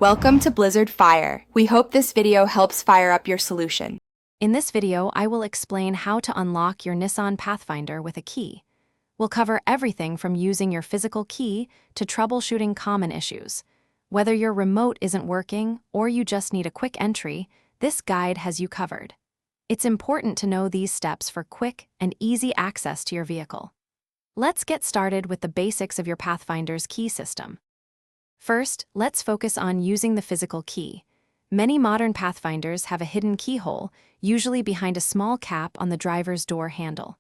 Welcome to Blizzard Fire. We hope this video helps fire up your solution. In this video, I will explain how to unlock your Nissan Pathfinder with a key. We'll cover everything from using your physical key to troubleshooting common issues. Whether your remote isn't working or you just need a quick entry, this guide has you covered. It's important to know these steps for quick and easy access to your vehicle. Let's get started with the basics of your Pathfinder's key system. First, let's focus on using the physical key. Many modern Pathfinders have a hidden keyhole, usually behind a small cap on the driver's door handle.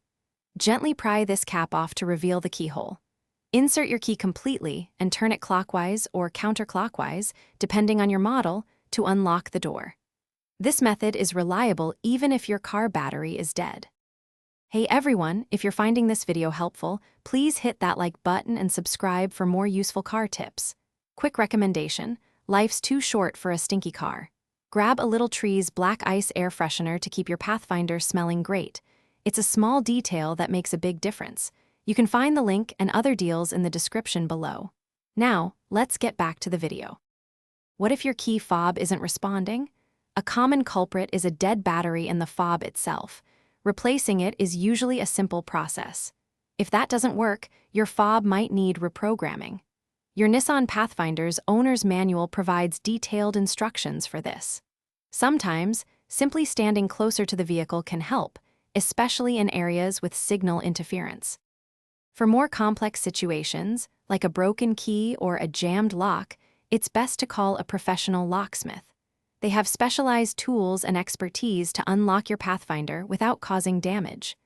Gently pry this cap off to reveal the keyhole. Insert your key completely and turn it clockwise or counterclockwise, depending on your model, to unlock the door. This method is reliable even if your car battery is dead. Hey everyone, if you're finding this video helpful, please hit that like button and subscribe for more useful car tips. Quick recommendation: life's too short for a stinky car. Grab a Little Tree's Black Ice air freshener to keep your Pathfinder smelling great. It's a small detail that makes a big difference. You can find the link and other deals in the description below. Now, let's get back to the video. What if your key fob isn't responding? A common culprit is a dead battery in the fob itself. Replacing it is usually a simple process. If that doesn't work, your fob might need reprogramming. Your Nissan Pathfinder's owner's manual provides detailed instructions for this. Sometimes, simply standing closer to the vehicle can help, especially in areas with signal interference. For more complex situations, like a broken key or a jammed lock, it's best to call a professional locksmith. They have specialized tools and expertise to unlock your Pathfinder without causing damage.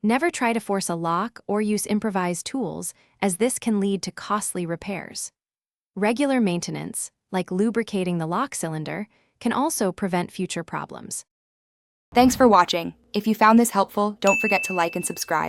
Never try to force a lock or use improvised tools, as this can lead to costly repairs. Regular maintenance, like lubricating the lock cylinder, can also prevent future problems. Thanks for watching. If you found this helpful, don't forget to like and subscribe.